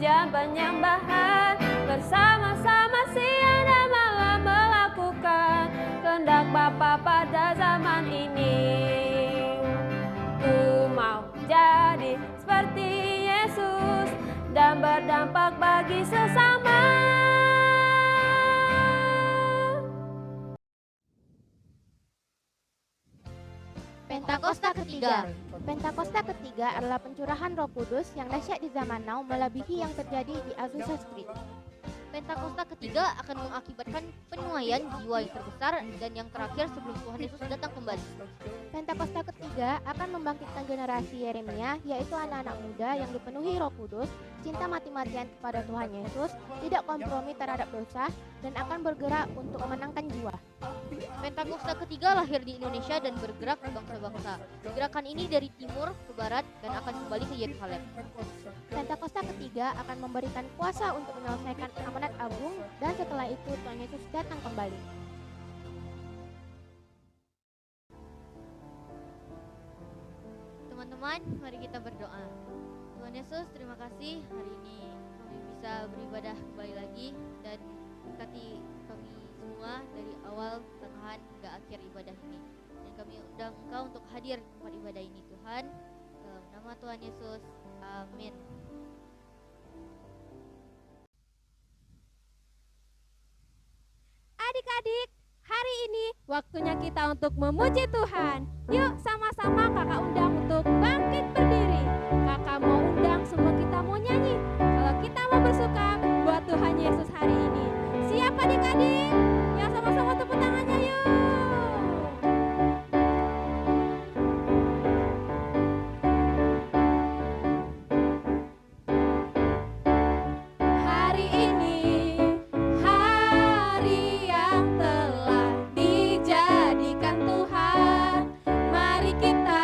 pujian penyembahan, bersama-sama siang dan malam melakukan kehendak Bapa pada zaman ini. Ku mau jadi seperti Yesus dan berdampak bagi sesama. Pentakosta ketiga. Pentakosta ketiga adalah pencurahan Roh Kudus yang dahsyat di zaman now melebihi yang terjadi di Azusa Street. Pentakosta ketiga akan mengakibatkan penuaian jiwa yang terbesar dan yang terakhir sebelum Tuhan Yesus datang kembali. Pentakosta ketiga akan membangkitkan generasi Yeremia, yaitu anak-anak muda yang dipenuhi Roh Kudus, cinta mati-matian kepada Tuhan Yesus, tidak kompromi terhadap dosa, dan akan bergerak untuk memenangkan jiwa. Pentakosta ketiga lahir di Indonesia dan bergerak ke bangsa-bangsa. Gerakan ini dari timur ke barat dan akan kembali ke Yerusalem. Pentakosta ketiga akan memberikan kuasa untuk menyelesaikan amanat agung, dan setelah itu Tuhan Yesus datang kembali. Teman-teman, mari kita berdoa. Tuhan Yesus, terima kasih hari ini kami bisa beribadah kembali lagi dan berkati kami semua dari awal, pertengahan hingga akhir ibadah ini. Dan kami undang Engkau untuk hadir di tempat ibadah ini, Tuhan. Dalam nama Tuhan Yesus, amin. Adik-adik, hari ini waktunya kita untuk memuji Tuhan. Yuk sama-sama kakak undang untuk bangkit berdiri. Kakak mau undang semua kita mau nyanyi. Kalau kita mau bersuka buat Tuhan Yesus hari ini. Siap adik-adik? Ya sama-sama tepuk tangannya yuk. Hari ini hari yang telah dijadikan Tuhan. Mari kita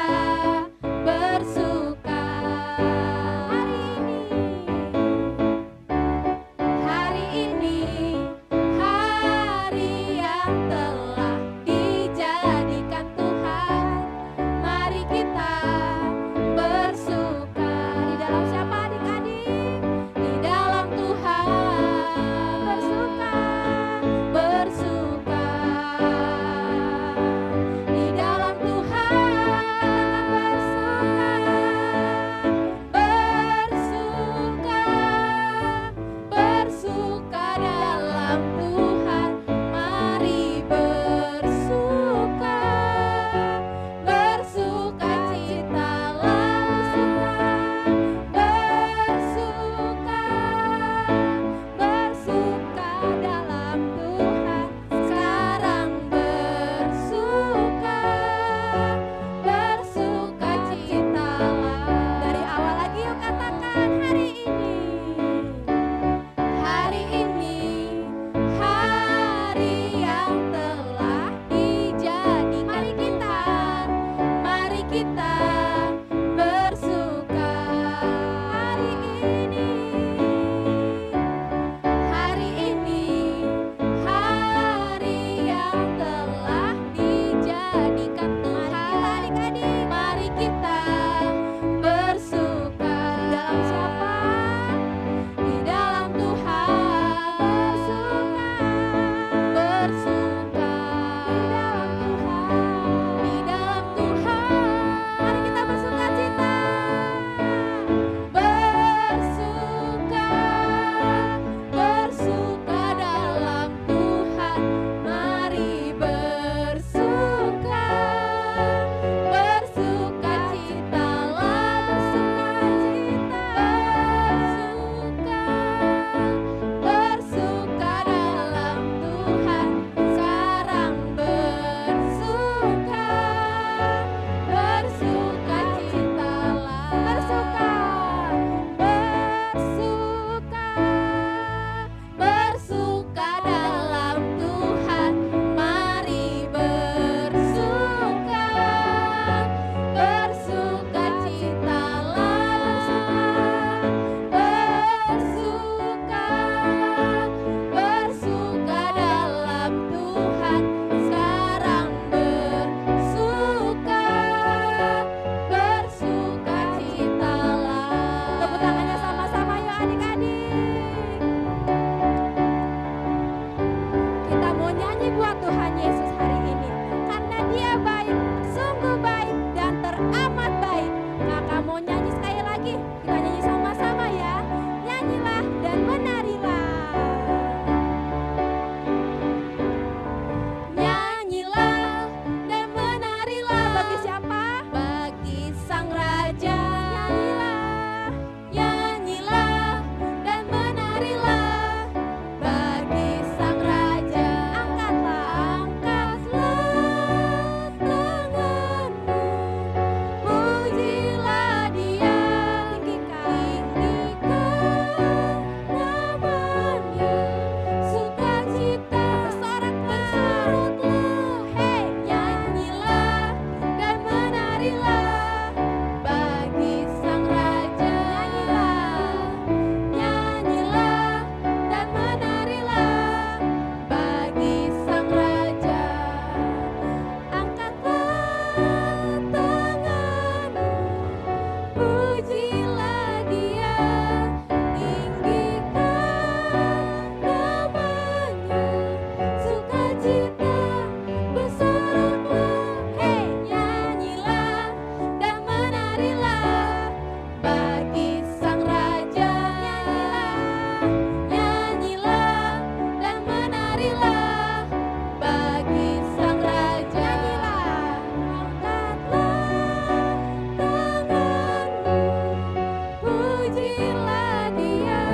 pujilah Dia,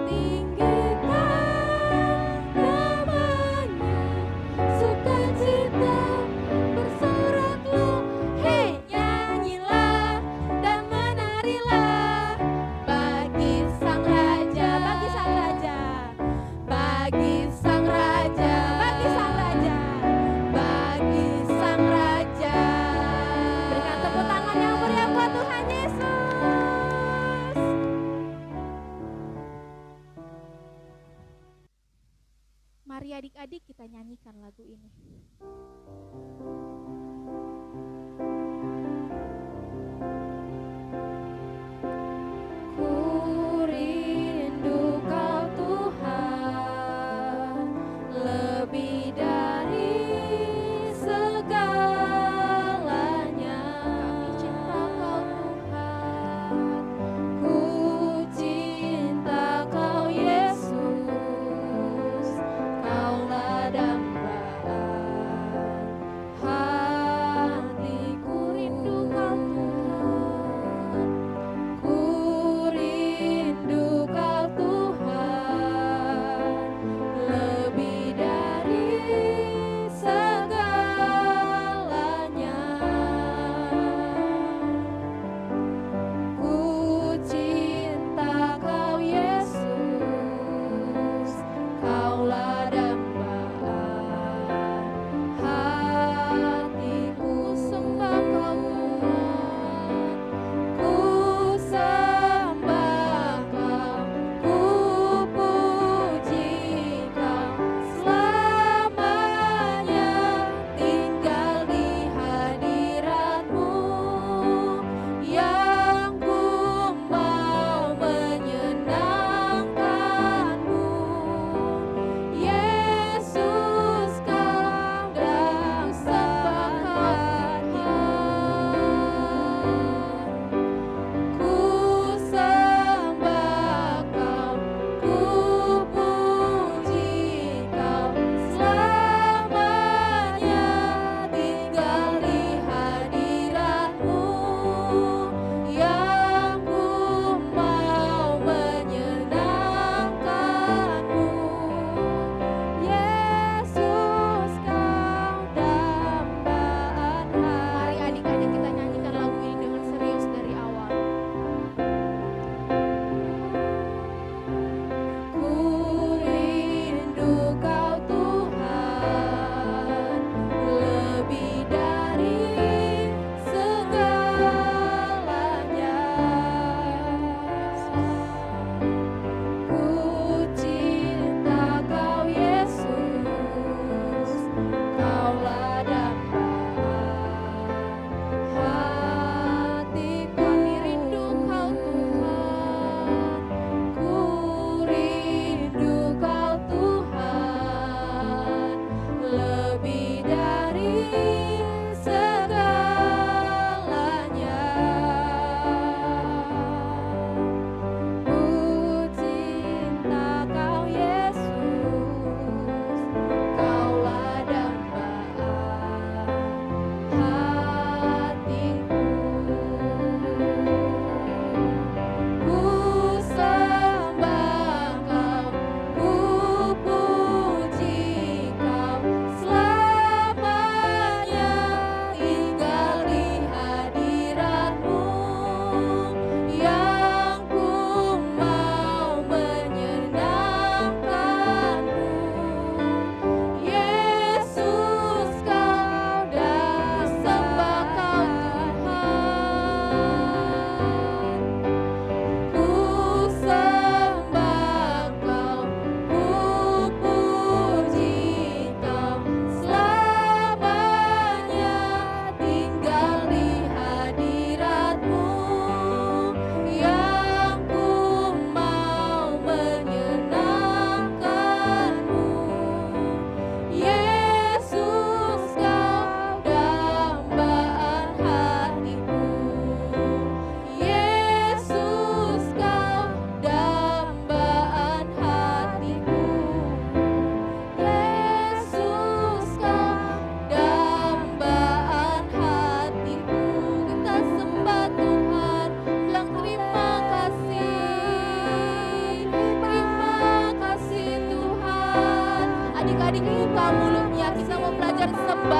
tinggikan namanya, sukacita bersoraklah, hei nyanyilah dan menarilah bagi Sang Raja, bagi Sang Raja, bagi Sang Raja, bagi Sang Raja, bagi Sang Raja. Berikan tepuk tangan yang meriah buat Tuhan Yesus. Mari adik-adik kita nyanyikan lagu ini. Ku rindu Kau Tuhan, lebih dari segalanya. Kami cinta Kau Tuhan, ku cinta Kau Yesus, Kaulah dambaan hatiku.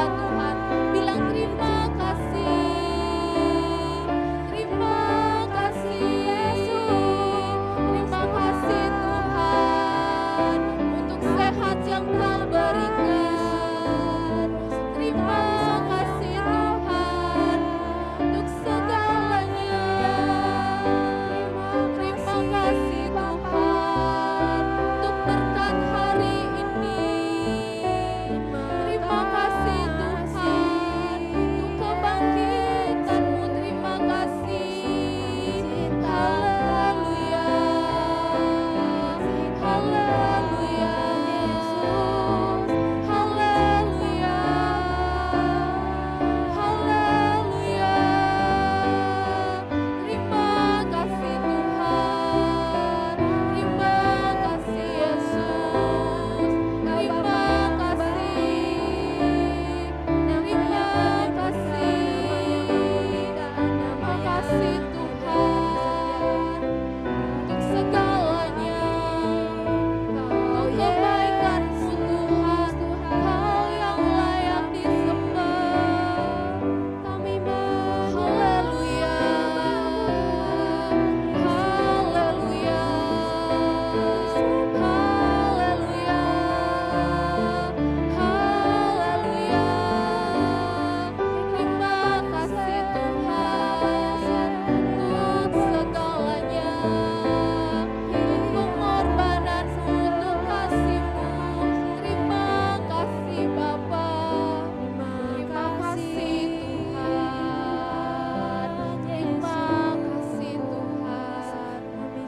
Tuhan. Bilang terima kasih. Terima kasih Yesus. Terima kasih Tuhan untuk sehat yang Kau berikan. Terima kasih Tuhan untuk segalanya. Terima kasih Tuhan untuk berkat hari ini. Terima kasih Tuhan untuk kebangkitan-Mu. Terima kasih. Haleluya. Haleluya. Haleluya. Haleluya. Terima kasih Tuhan. Terima kasih Yesus. Terima kasih. Terima kasih. Terima kasih Tuhan untuk segalanya. Kau kebaikan-Mu Tuhan, Kau yang layak disembah. Kami haleluya. Haleluya. Haleluya. Haleluya. Terima kasih Tuhan untuk segalanya. Untuk pengorbanan-Mu, untuk kasih-Mu. Terima kasih Bapa. Terima kasih Tuhan. Terima kasih Tuhan.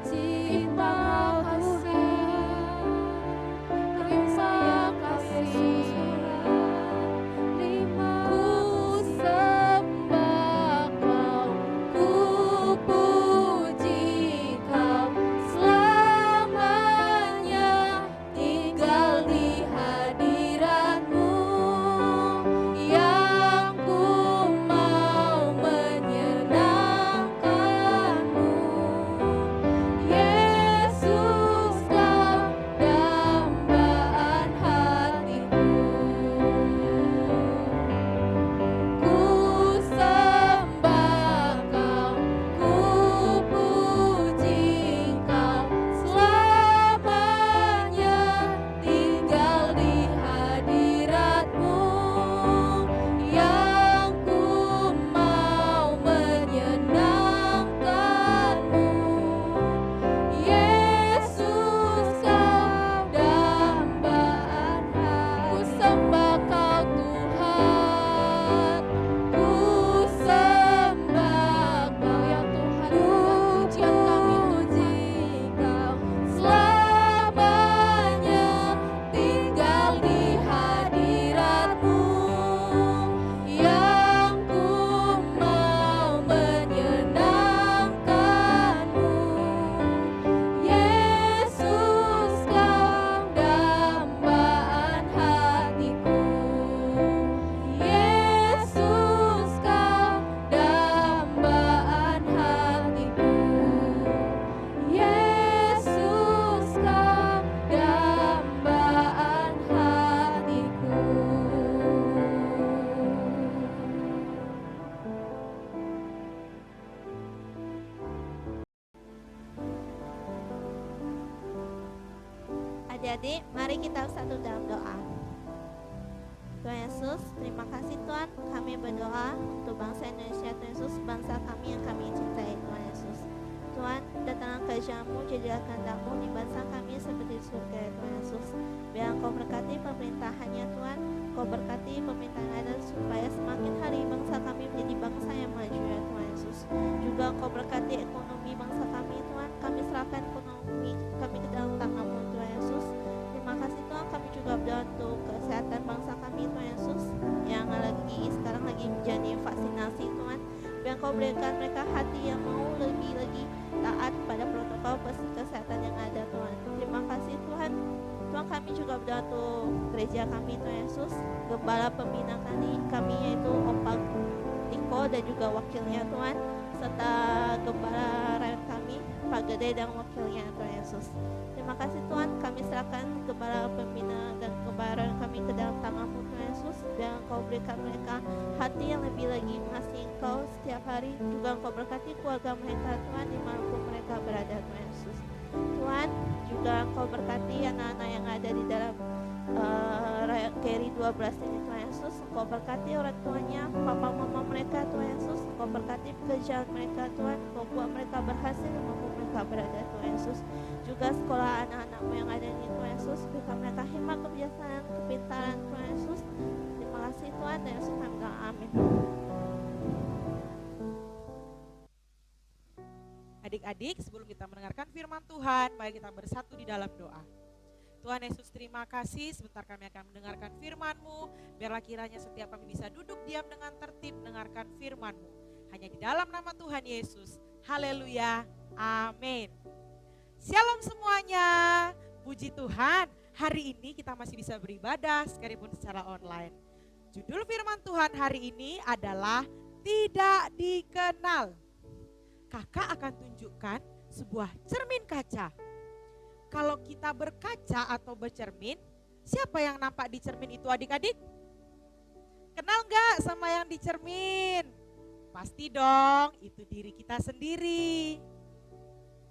Terima kasih. Terima kasih. Ku sembah Kau, ku puji Kau selamanya. Tinggal di hadirat-Mu yang ku mau menyenangkan-Mu. Yesus, Kau dambaan hatiku. Ku sembah Kau, ku puji Kau selamanya. Tinggal di hadirat-Mu yang ku mau menyenangkan-Mu. Yesus, Kau dambaan hatiku. Ku sembah Kau Tuhan. Ku sembah Kau ya Tuhan. Pujian kami puji Kau selamanya. Tinggal di hadirat-Mu yang ku mau menyenangkan-Mu. Yesus, Kau dambaan hatiku. Yesus, Kau dambaan hatiku. Yesus, Kau dambaan hatiku. Adik-adik, mari kita bersatu dalam doa. Tuhan Yesus, terima kasih Tuhan. Kami berdoa untuk bangsa Indonesia, Tuhan Yesus, bangsa kami yang kami cintai, Tuhan Yesus. Tuhan, datanglah kerajaan-Mu, jadilah kehendak-Mu di bangsa kami seperti di surga, ya Tuhan Yesus. Biar Engkau berkati pemerintahannya Tuhan, Engkau berkati pemerintahan yang ada supaya semakin hari bangsa kami menjadi bangsa yang maju, ya Tuhan Yesus. Juga Engkau berkati ekonomi bangsa kami Tuhan, kami serahkan ekonomi kami ke dalam tangan-Mu, Tuhan Yesus. Terima kasih Tuhan, kami juga berdoa untuk kesehatan bangsa kami Tuhan Yesus yang sekarang lagi menjalani vaksinasi Tuhan. Biar Engkau berikan mereka hati yang mau lebih taat pada protokol kesehatan yang ada Tuhan. Terima kasih Tuhan. Tuhan, kami juga berdoa untuk gereja kami Tuhan Yesus, gembala pembina kami yaitu Opa Tiko dan juga wakilnya Tuhan, serta gembala rakyat kami Pak Gede dan wakilnya Tuhan Yesus. Terima kasih Tuhan, kami serahkan gembala pembina dan kebayaran kami ke dalam tangan-Mu Tuhan Yesus, dan Engkau berikan mereka hati yang lebih lagi mengasihi Engkau setiap hari. Juga Engkau berkati keluarga mereka Tuhan, dimanapun mereka berada Tuhan Yesus. Tuhan, juga Engkau berkati anak-anak yang ada di dalam Keri 12 ini Tuhan Yesus. Engkau berkati orang tuanya, papa mama mereka Tuhan Yesus. Engkau berkati pekerjaan mereka Tuhan. Engkau buat mereka berhasil dimanapun mereka berada Tuhan Yesus. Juga sekolah anak-anakmu yang ada ini Tuhan Yesus, berikan mereka hikmat, kebijaksanaan, kepintaran Tuhan Yesus. Terima kasih Tuhan, dan Yesus kami bilang amin. Adik-adik, sebelum kita mendengarkan firman Tuhan, mari kita bersatu di dalam doa. Tuhan Yesus, terima kasih, sebentar kami akan mendengarkan firman-Mu. Biarlah kiranya setiap kami bisa duduk diam dengan tertib mendengarkan firman-Mu. Hanya di dalam nama Tuhan Yesus. Haleluya, amin. Shalom semuanya, puji Tuhan. Hari ini kita masih bisa beribadah sekalipun secara online. Judul firman Tuhan hari ini adalah tidak dikenal. Kakak akan tunjukkan sebuah cermin kaca. Kalau kita berkaca atau bercermin, siapa yang nampak di cermin itu adik-adik? Kenal gak sama yang di cermin? Pasti dong, itu diri kita sendiri.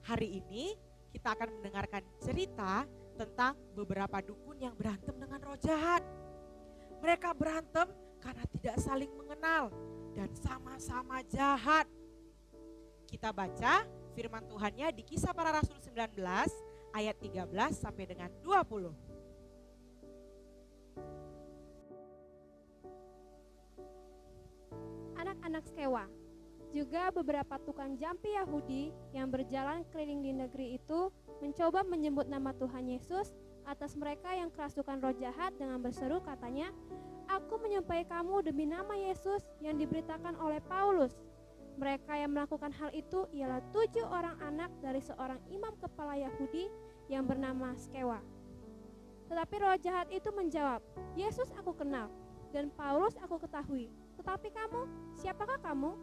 Hari ini kita akan mendengarkan cerita tentang beberapa dukun yang berantem dengan roh jahat. Mereka berantem karena tidak saling mengenal dan sama-sama jahat. Kita baca firman Tuhannya di Kisah Para Rasul 19 ayat 13 sampai dengan 20. Anak-anak Skewa, juga beberapa tukang jampi Yahudi yang berjalan keliling di negeri itu mencoba menyebut nama Tuhan Yesus atas mereka yang kerasukan roh jahat dengan berseru katanya, "Aku menyumpahi kamu demi nama Yesus yang diberitakan oleh Paulus." Mereka yang melakukan hal itu ialah 7 orang anak dari seorang imam kepala Yahudi yang bernama Skewa. Tetapi roh jahat itu menjawab, "Yesus aku kenal, dan Paulus aku ketahui. Tetapi kamu, siapakah kamu?"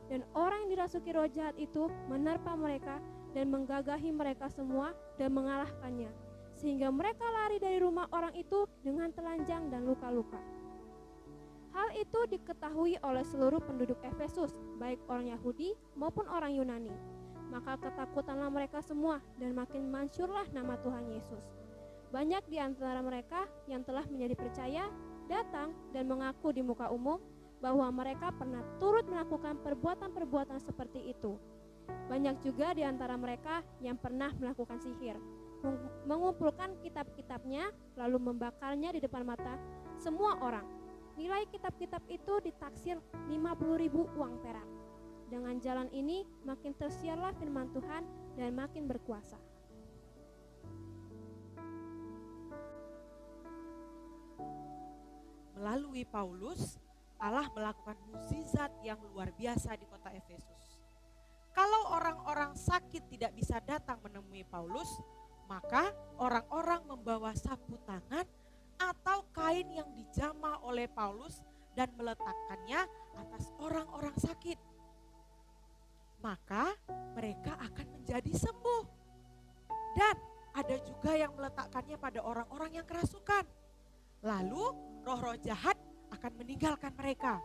Dan orang yang dirasuki roh jahat itu menerpa mereka dan menggagahi mereka semua dan mengalahkannya, sehingga mereka lari dari rumah orang itu dengan telanjang dan luka-luka. Hal itu diketahui oleh seluruh penduduk Efesus, baik orang Yahudi maupun orang Yunani. Maka ketakutanlah mereka semua dan makin mansyurlah nama Tuhan Yesus. Banyak di antara mereka yang telah menjadi percaya datang dan mengaku di muka umum bahwa mereka pernah turut melakukan perbuatan-perbuatan seperti itu. Banyak juga di antara mereka yang pernah melakukan sihir, mengumpulkan kitab-kitabnya lalu membakarnya di depan mata semua orang. Nilai kitab-kitab itu ditaksir 50.000 uang perak. Dengan jalan ini makin tersiarlah firman Tuhan dan makin berkuasa. Melalui Paulus, Allah melakukan mukjizat yang luar biasa di kota Efesus. Kalau orang-orang sakit tidak bisa datang menemui Paulus, maka orang-orang membawa sapu tangan atau kain yang dijamah oleh Paulus dan meletakkannya atas orang-orang sakit. Maka mereka akan menjadi sembuh. Dan ada juga yang meletakkannya pada orang-orang yang kerasukan. Lalu roh-roh jahat akan meninggalkan mereka.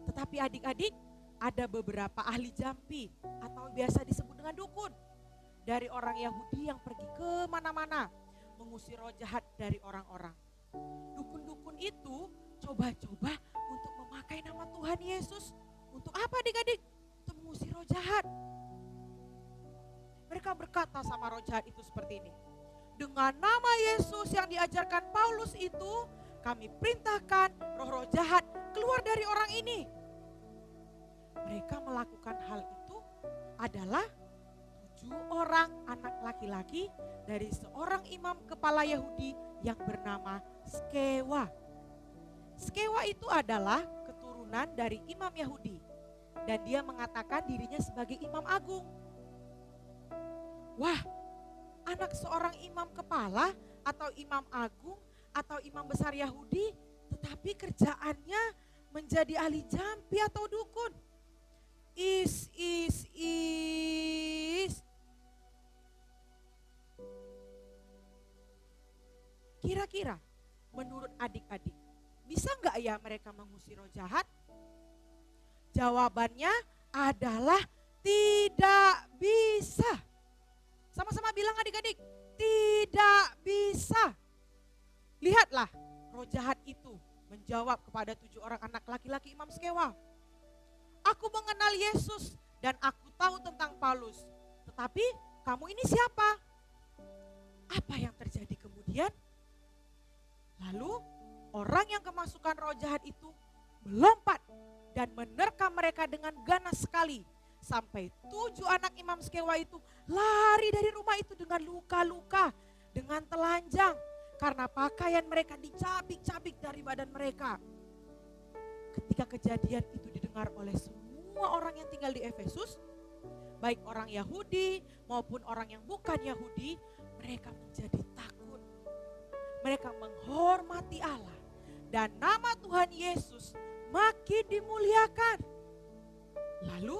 Tetapi adik-adik, ada beberapa ahli jampi atau biasa disebut dengan dukun dari orang Yahudi yang pergi ke mana-mana mengusir roh jahat dari orang-orang. Dukun-dukun itu coba-coba untuk memakai nama Tuhan Yesus. Untuk apa adik-adik? Untuk mengusir roh jahat. Mereka berkata sama roh jahat itu seperti ini, "Dengan nama Yesus yang diajarkan Paulus itu, kami perintahkan roh-roh jahat keluar dari orang ini." Mereka melakukan hal itu adalah 7 orang anak laki-laki dari seorang imam kepala Yahudi yang bernama Skewa. Skewa itu adalah keturunan dari imam Yahudi dan dia mengatakan dirinya sebagai imam agung. Wah, anak seorang imam kepala atau imam agung atau imam besar Yahudi, tetapi kerjaannya menjadi ahli jampi atau dukun. Is. Kira-kira menurut adik-adik, bisa nggak ya mereka mengusir roh jahat? Jawabannya adalah tidak bisa. Sama-sama bilang adik-adik, tidak bisa. Lihatlah, roh jahat itu menjawab kepada 7 orang anak laki-laki imam Skewa. Aku mengenal Yesus dan aku tahu tentang Paulus. Tetapi kamu ini siapa? Apa yang terjadi kemudian? Lalu orang yang kemasukan roh jahat itu melompat dan menerkam mereka dengan ganas sekali. Sampai 7 anak imam Skewa itu lari dari rumah itu dengan luka-luka, dengan telanjang. Karena pakaian mereka dicabik-cabik dari badan mereka. Ketika kejadian itu didengar oleh semua orang yang tinggal di Efesus, baik orang Yahudi maupun orang yang bukan Yahudi, mereka menjadi takut. Mereka menghormati Allah dan nama Tuhan Yesus makin dimuliakan. Lalu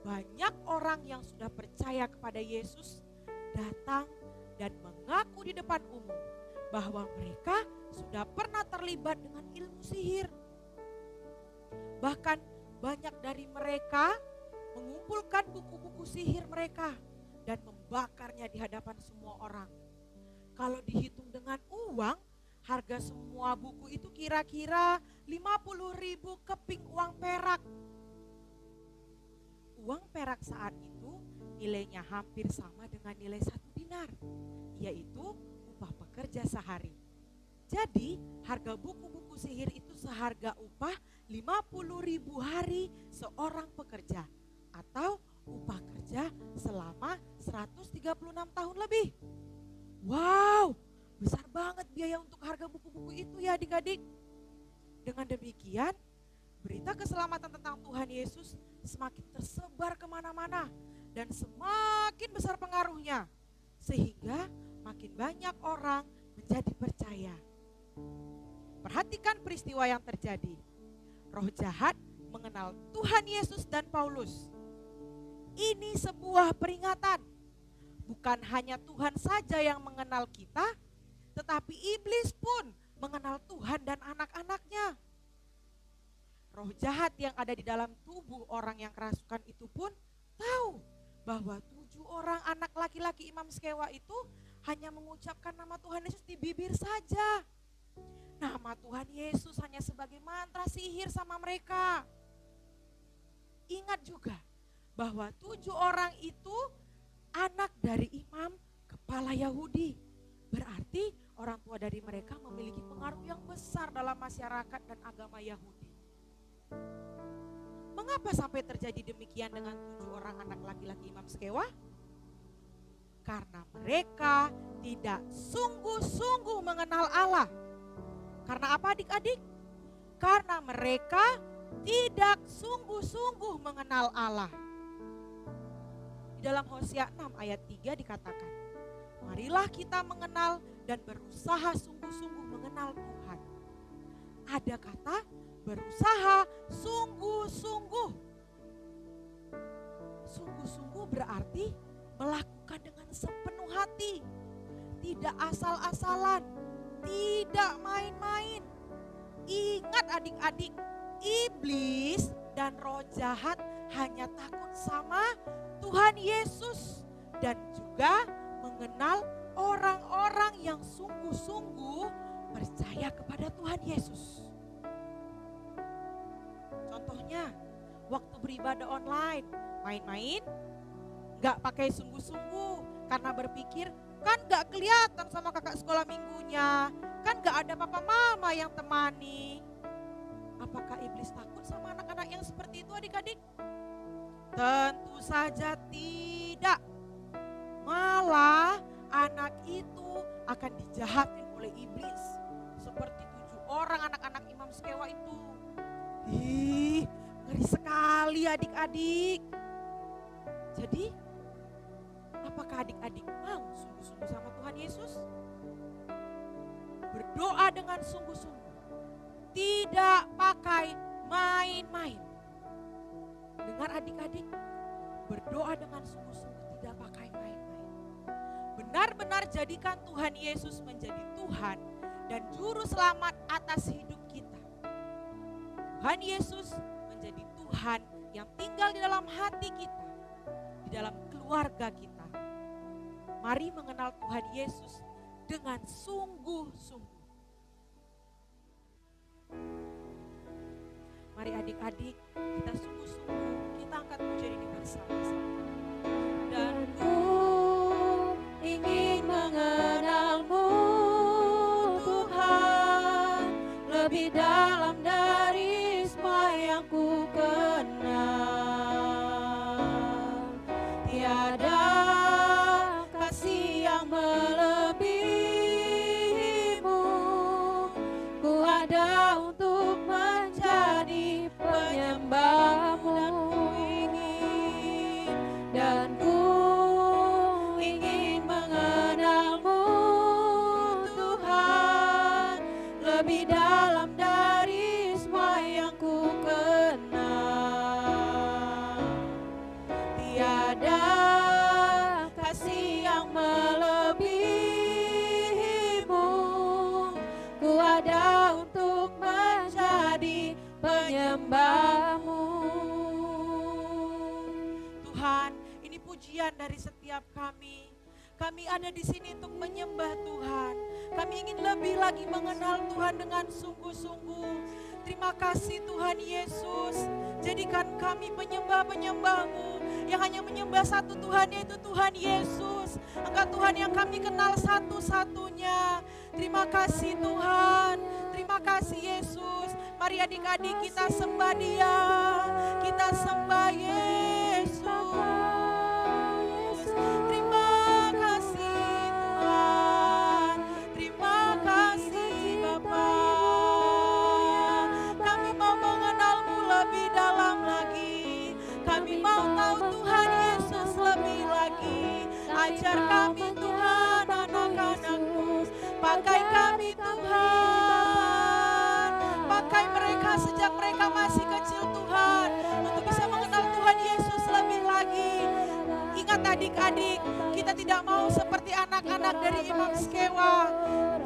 banyak orang yang sudah percaya kepada Yesus datang dan mengaku di depan umum bahwa mereka sudah pernah terlibat dengan ilmu sihir. Bahkan banyak dari mereka mengumpulkan buku-buku sihir mereka dan membakarnya di hadapan semua orang. Kalau dihitung dengan uang, harga semua buku itu kira-kira 50.000 keping uang perak. Uang perak saat itu nilainya hampir sama dengan nilai 1 dinar, yaitu upah pekerja sehari. Jadi harga buku-buku sihir itu seharga upah 50.000 hari seorang pekerja atau upah kerja selama 136 tahun lebih. Wow, besar banget biaya untuk harga buku-buku itu ya adik-adik. Dengan demikian, berita keselamatan tentang Tuhan Yesus semakin tersebar kemana-mana dan semakin besar pengaruhnya. Sehingga makin banyak orang menjadi percaya. Perhatikan peristiwa yang terjadi. Roh jahat mengenal Tuhan Yesus dan Paulus. Ini sebuah peringatan. Bukan hanya Tuhan saja yang mengenal kita, tetapi iblis pun mengenal Tuhan dan anak-anaknya. Roh jahat yang ada di dalam tubuh orang yang kerasukan itu pun tahu bahwa 7 orang anak laki-laki imam Skewa itu hanya mengucapkan nama Tuhan Yesus di bibir saja. Nama Tuhan Yesus hanya sebagai mantra sihir sama mereka. Ingat juga bahwa 7 orang itu anak dari imam kepala Yahudi. Berarti orang tua dari mereka memiliki pengaruh yang besar dalam masyarakat dan agama Yahudi. Mengapa sampai terjadi demikian dengan 7 orang anak laki-laki imam Skewa? Karena mereka tidak sungguh-sungguh mengenal Allah. Karena apa adik-adik? Karena mereka tidak sungguh-sungguh mengenal Allah. Di dalam Hosea 6 ayat 3 dikatakan, marilah kita mengenal dan berusaha sungguh-sungguh mengenal Tuhan. Ada kata berusaha sungguh-sungguh. Sungguh-sungguh berarti melakukan dengan sepenuh hati. Tidak asal-asalan, tidak main-main. Ingat adik-adik, iblis dan roh jahat hanya takut sama Tuhan Yesus dan juga mengenal orang-orang yang sungguh-sungguh percaya kepada Tuhan Yesus. Contohnya, waktu beribadah online, main-main, gak pakai sungguh-sungguh karena berpikir kan gak kelihatan sama kakak sekolah minggunya, kan gak ada papa mama yang temani. Apakah iblis takut sama anak-anak yang seperti itu adik-adik? Tentu saja tidak. Malah anak itu akan dijahatin oleh iblis. Seperti 7 orang anak-anak imam Skewa itu. Ih, ngeri sekali adik-adik. Jadi, apakah adik-adik mau sungguh-sungguh sama Tuhan Yesus? Berdoa dengan sungguh-sungguh. Tidak pakai main-main. Dengan Dengar adik-adik, berdoa dengan sungguh-sungguh, tidak pakai main-main. Benar-benar jadikan Tuhan Yesus menjadi Tuhan dan Juru Selamat atas hidup kita. Tuhan Yesus menjadi Tuhan yang tinggal di dalam hati kita, di dalam keluarga kita. Mari mengenal Tuhan Yesus dengan sungguh-sungguh. Mari adik-adik, kita sungguh-sungguh, kita angkat pujian ini bersama-sama. Dan ku ingin mengenal-Mu Tuhan, lebih dalam dari semua yang ku kenal. Tiada kasih yang melebihi-Mu, ku ada untuk menjadi penyembah-Mu. Dan ku ingin mengenal-Mu Tuhan, lebih dalam dari semua yang ku kenal. Tiada kasih yang melebihi-Mu, ku ada untuk menjadi penyembah-Mu. Tuhan, ini pujian dari setiap kami. Kami ada di sini untuk menyembah Tuhan. Kami ingin lebih lagi mengenal Tuhan dengan sungguh-sungguh. Terima kasih Tuhan Yesus. Jadikan kami penyembah-penyembah-Mu yang hanya menyembah satu Tuhan, yaitu Tuhan Yesus. Engkau Tuhan yang kami kenal satu-satunya. Terima kasih Tuhan. Terima kasih Yesus. Mari adik-adik kita sembah Dia. Kita sembah Yesus. Terima kasih Tuhan. Terima kasih Bapa. Kami mau mengenal-Mu lebih dalam lagi. Kami mau tahu Tuhan Yesus lebih lagi. Ajar kami Tuhan anak-anak-Mu. Pakai kami Tuhan. Pakai mereka sejak mereka masih kecil Tuhan, untuk bisa mengenal Tuhan Yesus lebih lagi. Ingat adik-adik, kita tidak mau seperti anak-anak dari Imam Skewa.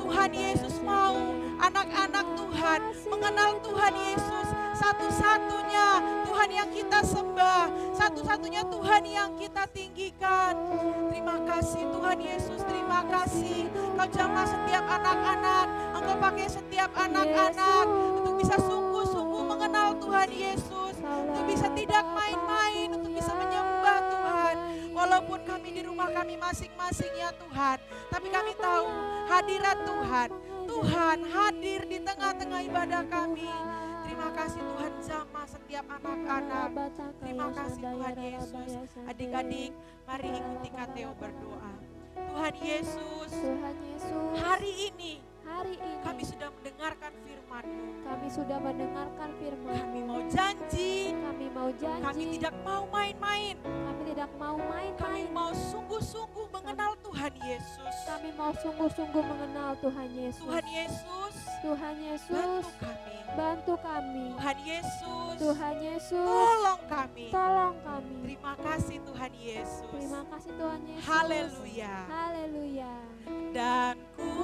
Tuhan Yesus mau anak-anak Tuhan mengenal Tuhan Yesus, satu-satunya Tuhan yang kita sembah, satu-satunya Tuhan yang kita tinggikan. Terima kasih Tuhan Yesus, terima kasih. Kau jamah setiap anak-anak, Engkau pakai setiap anak-anak untuk bisa sungguh-sungguh mengenal Tuhan Yesus, untuk bisa tidak main-main, untuk bisa menyembah Tuhan. Walaupun kami di rumah kami masing-masing ya Tuhan, tapi kami tahu hadirat Tuhan, Tuhan hadir di tengah-tengah ibadah kami. Terima kasih Tuhan jamah setiap anak-anak. Terima kasih Tuhan Yesus. Adik-adik, mari ikuti Kateo berdoa. Tuhan Yesus, Tuhan Yesus, hari ini hari ini kami sudah mendengarkan firman-Mu. kami sudah mendengarkan firman. Kami mau janji, Kami mau janji. kami tidak mau main-main. Kami tidak mau Kami main-main. mau sungguh-sungguh mengenal Tuhan Yesus. Kami mau sungguh-sungguh mengenal Tuhan Yesus. Tuhan Yesus, Tuhan Yesus, bantu kami. bantu kami. Tuhan Yesus, Tuhan Yesus, tolong kami. tolong kami. Terima kasih Tuhan Yesus. Terima kasih Tuhan Yesus. Haleluya. Haleluya. Dan ku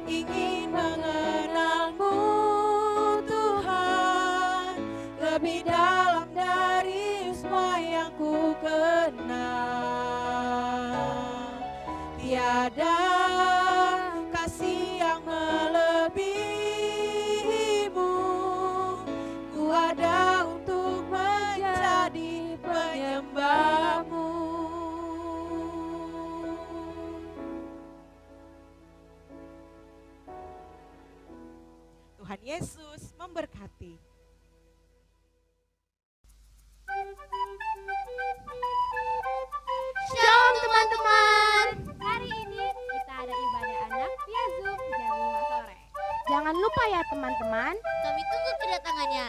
ingin mengenal-Mu Tuhan, lebih dalam dari semua yang ku kenal. Tiada kasih yang melebihi-Mu, ku ada untuk menjadi penyembah-Mu. Tuhan Yesus memberkati. Shalom teman-teman. Hari ini kita ada ibadah anak via Zoom jam 5 sore. Jangan lupa ya teman-teman. Kami tunggu kedatangannya.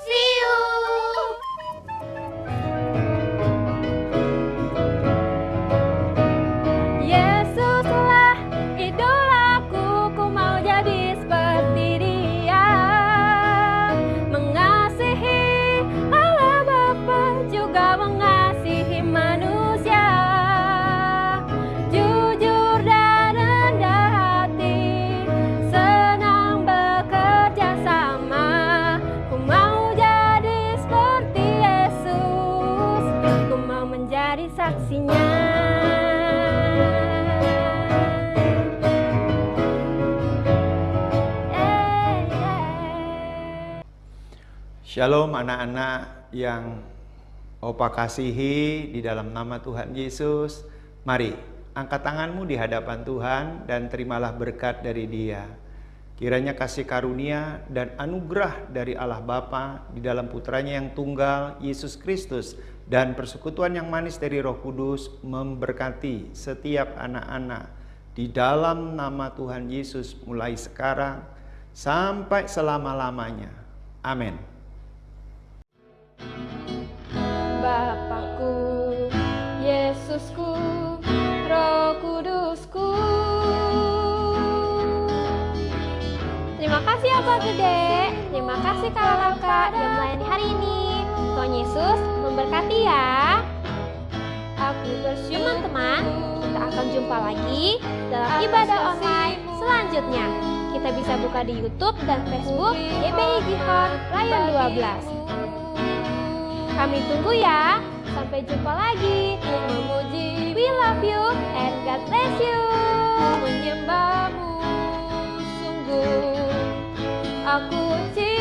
See you. Yesuslah idolaku, ku mau jadi seperti Dia. Mengasihi Allah Bapa Shalom anak-anak yang Opa kasihi di dalam nama Tuhan Yesus. Mari angkat tanganmu di hadapan Tuhan dan terimalah berkat dari Dia. Kiranya kasih karunia dan anugerah dari Allah Bapa di dalam putranya yang tunggal Yesus Kristus dan persekutuan yang manis dari Roh Kudus memberkati setiap anak-anak di dalam nama Tuhan Yesus mulai sekarang sampai selama-lamanya. Amin. Bapakku, Yesusku, Roh Kudusku. Terima kasih Abah Gede, terima kasih Kakak Langka yang melayani hari ini. Tuhan Yesus memberkati ya. Teman-teman, kita akan jumpa lagi dalam ibadah online selanjutnya. Kita bisa buka di YouTube dan Facebook GBI Gihon Rayon 12. Kami tunggu ya. Sampai jumpa lagi. Memuji, we love you and God bless you. Menyembahmu sungguh aku cinta.